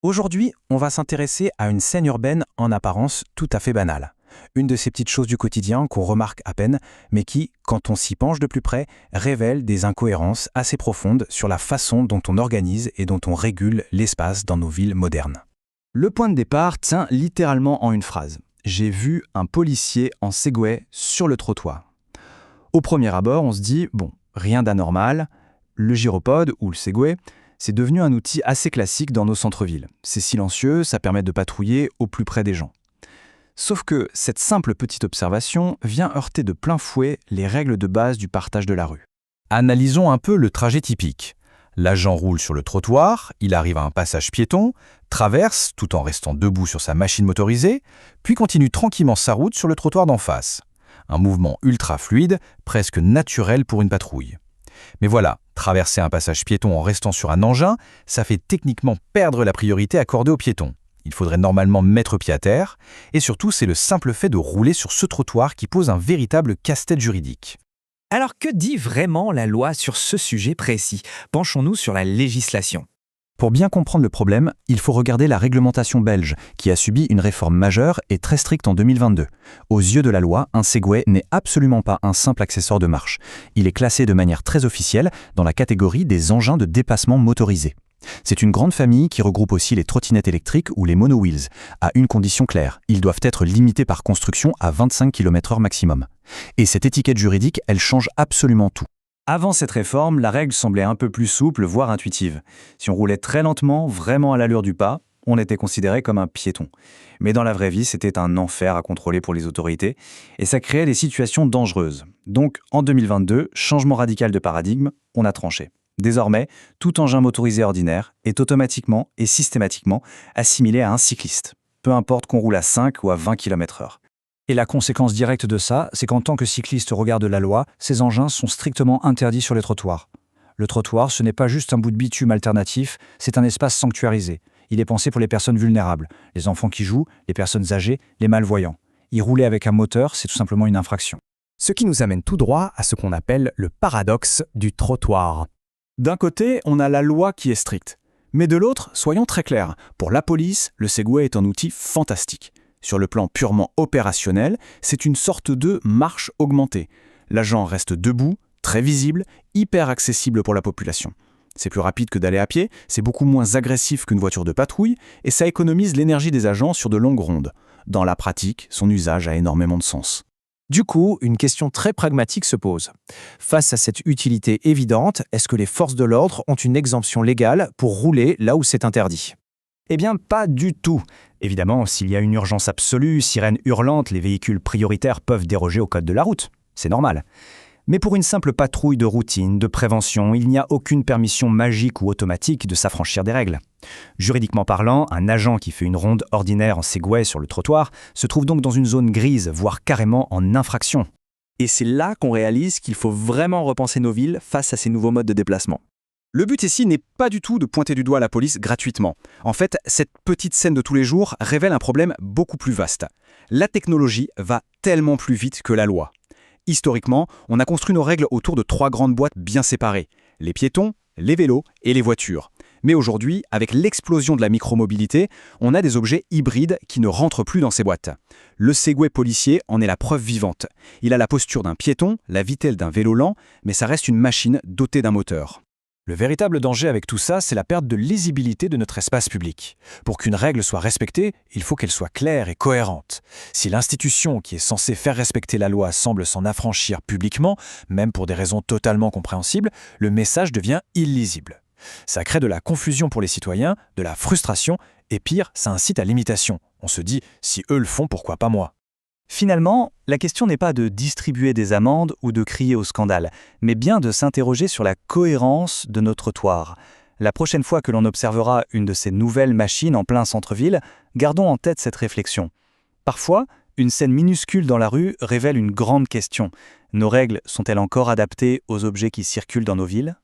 Aujourd'hui, on va s'intéresser à une scène urbaine en apparence tout à fait banale. Une de ces petites choses du quotidien qu'on remarque à peine, mais qui, quand on s'y penche de plus près, révèle des incohérences assez profondes sur la façon dont on organise et dont on régule l'espace dans nos villes modernes. Le point de départ tient littéralement en une phrase. J'ai vu un policier en Segway sur le trottoir. Au premier abord, on se dit, bon, rien d'anormal. Le gyropode ou le Segway, c'est devenu un outil assez classique dans nos centres-villes. C'est silencieux, ça permet de patrouiller au plus près des gens. Sauf que cette simple petite observation vient heurter de plein fouet les règles de base du partage de la rue. Analysons un peu le trajet typique. L'agent roule sur le trottoir, il arrive à un passage piéton, traverse tout en restant debout sur sa machine motorisée, puis continue tranquillement sa route sur le trottoir d'en face. Un mouvement ultra fluide, presque naturel pour une patrouille. Mais voilà, traverser un passage piéton en restant sur un engin, ça fait techniquement perdre la priorité accordée aux piétons. Il faudrait normalement mettre pied à terre, et surtout c'est le simple fait de rouler sur ce trottoir qui pose un véritable casse-tête juridique. Alors que dit vraiment la loi sur ce sujet précis? Penchons-nous sur la législation. Pour bien comprendre le problème, il faut regarder la réglementation belge, qui a subi une réforme majeure et très stricte en 2022. Aux yeux de la loi, un Segway n'est absolument pas un simple accessoire de marche. Il est classé de manière très officielle dans la catégorie des engins de déplacement motorisés. C'est une grande famille qui regroupe aussi les trottinettes électriques ou les monowheels, à une condition claire, ils doivent être limités par construction à 25 km/h maximum. Et cette étiquette juridique, elle change absolument tout. Avant cette réforme, la règle semblait un peu plus souple, voire intuitive. Si on roulait très lentement, vraiment à l'allure du pas, on était considéré comme un piéton. Mais dans la vraie vie, c'était un enfer à contrôler pour les autorités, et ça créait des situations dangereuses. Donc, en 2022, changement radical de paradigme, on a tranché. Désormais, tout engin motorisé ordinaire est automatiquement et systématiquement assimilé à un cycliste, peu importe qu'on roule à 5 ou à 20 km/h. Et la conséquence directe de ça, c'est qu'en tant que cycliste au regard de la loi, ces engins sont strictement interdits sur les trottoirs. Le trottoir, ce n'est pas juste un bout de bitume alternatif, c'est un espace sanctuarisé. Il est pensé pour les personnes vulnérables, les enfants qui jouent, les personnes âgées, les malvoyants. Y rouler avec un moteur, c'est tout simplement une infraction. Ce qui nous amène tout droit à ce qu'on appelle le paradoxe du trottoir. D'un côté, on a la loi qui est stricte. Mais de l'autre, soyons très clairs, pour la police, le Segway est un outil fantastique. Sur le plan purement opérationnel, c'est une sorte de marche augmentée. L'agent reste debout, très visible, hyper accessible pour la population. C'est plus rapide que d'aller à pied, c'est beaucoup moins agressif qu'une voiture de patrouille, et ça économise l'énergie des agents sur de longues rondes. Dans la pratique, son usage a énormément de sens. Du coup, une question très pragmatique se pose. Face à cette utilité évidente, est-ce que les forces de l'ordre ont une exemption légale pour rouler là où c'est interdit? Eh bien, pas du tout. Évidemment, s'il y a une urgence absolue, sirène hurlante, les véhicules prioritaires peuvent déroger au code de la route. C'est normal. Mais pour une simple patrouille de routine, de prévention, il n'y a aucune permission magique ou automatique de s'affranchir des règles. Juridiquement parlant, un agent qui fait une ronde ordinaire en Segway sur le trottoir se trouve donc dans une zone grise, voire carrément en infraction. Et c'est là qu'on réalise qu'il faut vraiment repenser nos villes face à ces nouveaux modes de déplacement. Le but ici n'est pas du tout de pointer du doigt la police gratuitement. En fait, cette petite scène de tous les jours révèle un problème beaucoup plus vaste. La technologie va tellement plus vite que la loi. Historiquement, on a construit nos règles autour de 3 grandes boîtes bien séparées. Les piétons, les vélos et les voitures. Mais aujourd'hui, avec l'explosion de la micromobilité, on a des objets hybrides qui ne rentrent plus dans ces boîtes. Le Segway policier en est la preuve vivante. Il a la posture d'un piéton, la vitelle d'un vélo lent, mais ça reste une machine dotée d'un moteur. Le véritable danger avec tout ça, c'est la perte de lisibilité de notre espace public. Pour qu'une règle soit respectée, il faut qu'elle soit claire et cohérente. Si l'institution qui est censée faire respecter la loi semble s'en affranchir publiquement, même pour des raisons totalement compréhensibles, le message devient illisible. Ça crée de la confusion pour les citoyens, de la frustration, et pire, ça incite à l'imitation. On se dit, si eux le font, pourquoi pas moi ? Finalement, la question n'est pas de distribuer des amendes ou de crier au scandale, mais bien de s'interroger sur la cohérence de nos trottoirs. La prochaine fois que l'on observera une de ces nouvelles machines en plein centre-ville, gardons en tête cette réflexion. Parfois, une scène minuscule dans la rue révèle une grande question. Nos règles sont-elles encore adaptées aux objets qui circulent dans nos villes ?